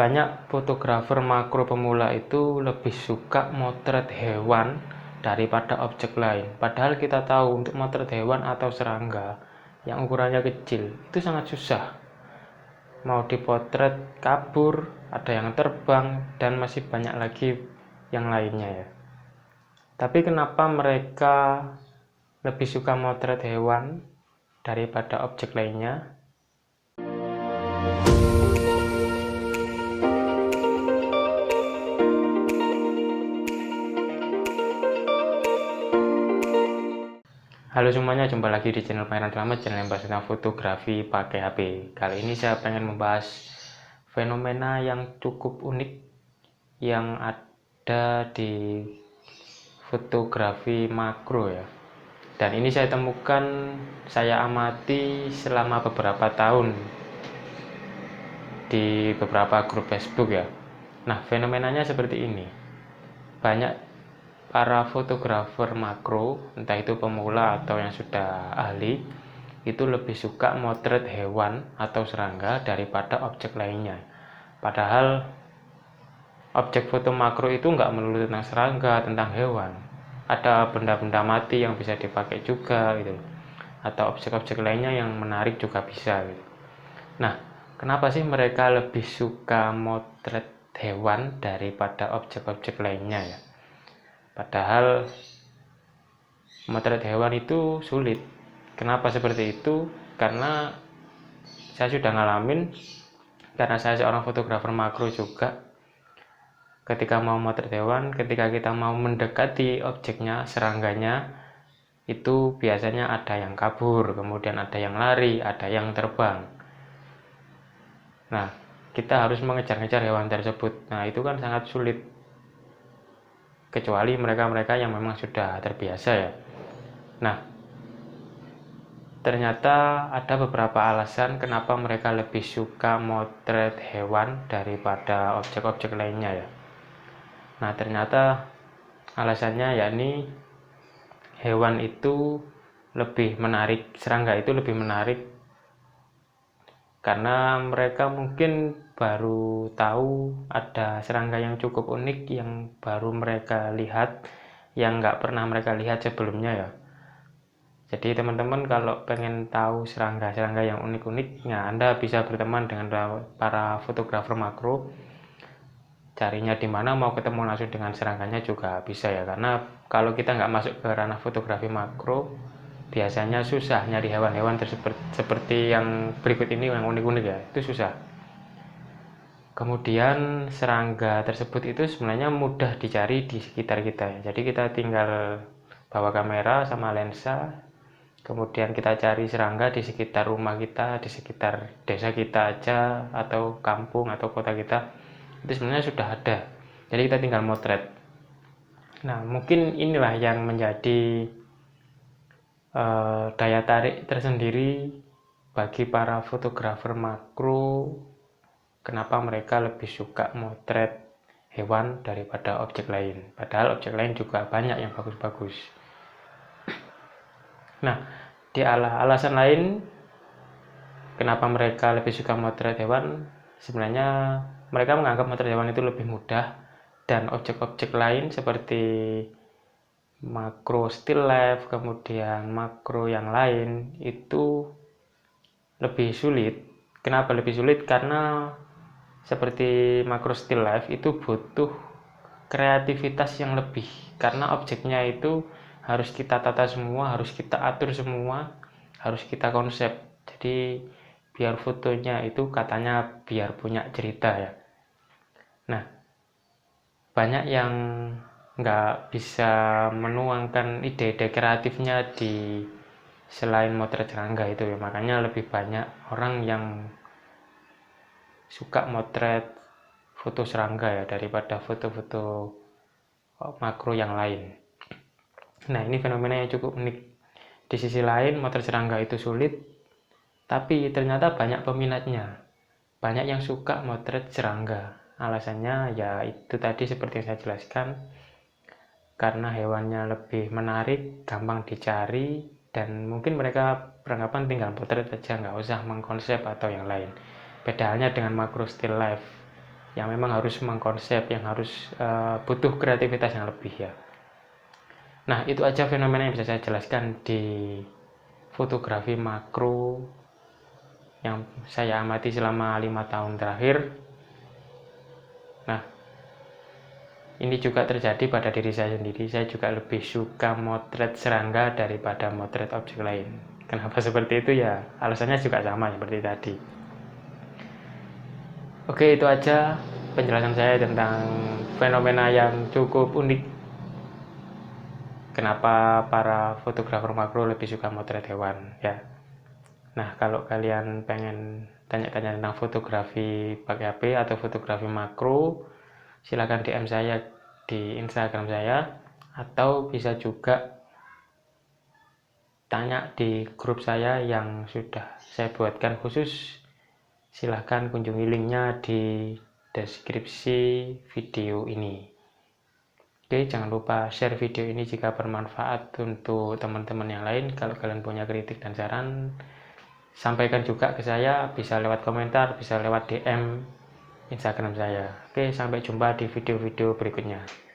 banyak fotografer makro pemula itu lebih suka motret hewan daripada objek lain. Padahal kita tahu untuk motret hewan atau serangga yang ukurannya kecil itu sangat susah. Mau dipotret kabur, ada yang terbang, dan masih banyak lagi yang lainnya ya. Tapi kenapa mereka lebih suka motret hewan daripada objek lainnya? Halo semuanya, jumpa lagi di channel Pangeran Selamat, channel yang bahas tentang fotografi pakai HP. Kali ini saya pengen membahas fenomena yang cukup unik yang ada di fotografi makro ya. Dan ini saya temukan, saya amati selama beberapa tahun di beberapa grup Facebook ya. Nah, fenomenanya seperti ini. Banyak para fotografer makro, entah itu pemula atau yang sudah ahli, itu lebih suka motret hewan atau serangga daripada objek lainnya. Padahal objek foto makro itu nggak melulu tentang serangga, tentang hewan. Ada benda-benda mati yang bisa dipakai juga gitu. Atau objek-objek lainnya yang menarik juga bisa gitu. Nah, kenapa sih mereka lebih suka motret hewan daripada objek-objek lainnya ya? Padahal motret hewan itu sulit. Kenapa seperti itu? Karena saya sudah ngalamin, karena saya seorang fotografer makro juga. Ketika mau motret hewan, ketika kita mau mendekati objeknya, serangganya, itu biasanya ada yang kabur, kemudian ada yang lari, ada yang terbang. Nah, kita harus mengejar-ngejar hewan tersebut. Nah, itu kan sangat sulit. Kecuali mereka-mereka yang memang sudah terbiasa ya. Nah, ternyata ada beberapa alasan kenapa mereka lebih suka motret hewan daripada objek-objek lainnya ya. Nah, ternyata alasannya yakni hewan itu lebih menarik, serangga itu lebih menarik karena mereka mungkin baru tahu ada serangga yang cukup unik yang baru mereka lihat, yang nggak pernah mereka lihat sebelumnya ya. Jadi teman-teman kalau pengen tahu serangga-serangga yang unik-unik, ya Anda bisa berteman dengan para fotografer makro. Carinya di mana, mau ketemu langsung dengan serangganya juga bisa ya. Karena kalau kita nggak masuk ke ranah fotografi makro, biasanya susah nyari hewan-hewan tersebut seperti yang berikut ini yang unik-unik ya, itu susah. Kemudian serangga tersebut itu sebenarnya mudah dicari di sekitar kita ya. Jadi kita tinggal bawa kamera sama lensa, kemudian kita cari serangga di sekitar rumah kita, di sekitar desa kita aja, atau kampung atau kota kita, itu sebenarnya sudah ada. Jadi kita tinggal motret. Nah, mungkin inilah yang menjadi daya tarik tersendiri bagi para fotografer makro, kenapa mereka lebih suka motret hewan daripada objek lain. Padahal objek lain juga banyak yang bagus-bagus. Nah, di alasan lain kenapa mereka lebih suka motret hewan, sebenarnya mereka menganggap motret hewan itu lebih mudah, dan objek-objek lain seperti makro still life, kemudian makro yang lain itu lebih sulit. Kenapa lebih sulit? Karena seperti makro still life itu butuh kreativitas yang lebih, karena objeknya itu harus kita tata semua, harus kita atur semua, harus kita konsep. Jadi biar fotonya itu katanya biar punya cerita ya. Nah, banyak yang nggak bisa menuangkan ide-ide kreatifnya di selain motret serangga itu ya. Makanya lebih banyak orang yang suka motret foto serangga ya daripada foto-foto makro yang lain. Nah, ini fenomena yang cukup unik. Di sisi lain, motret serangga itu sulit, tapi ternyata banyak peminatnya. Banyak yang suka motret serangga. Alasannya ya itu tadi seperti yang saya jelaskan, karena hewannya lebih menarik, gampang dicari, dan mungkin mereka beranggapan tinggal potret aja, nggak usah mengkonsep atau yang lain. Beda halnya dengan makro still life. yang memang harus mengkonsep, yang harus butuh kreativitas yang lebih ya. Nah, itu aja fenomena yang bisa saya jelaskan di fotografi makro yang saya amati selama 5 tahun terakhir. Nah, ini juga terjadi pada diri saya sendiri. Saya juga lebih suka motret serangga daripada motret objek lain. Kenapa seperti itu ya? Alasannya juga sama seperti tadi. Oke, itu aja penjelasan saya tentang fenomena yang cukup unik. Kenapa para fotografer makro lebih suka motret hewan ya. Nah, kalau kalian pengen tanya-tanya tentang fotografi pakai HP atau fotografi makro, silakan DM saya di Instagram saya, atau bisa juga tanya di grup saya yang sudah saya buatkan khusus. Silahkan kunjungi linknya di deskripsi video ini. Oke, jangan lupa share video ini jika bermanfaat untuk teman-teman yang lain. Kalau kalian punya kritik dan saran, sampaikan juga ke saya, bisa lewat komentar, bisa lewat DM Instagram saya. Oke, sampai jumpa di video-video berikutnya.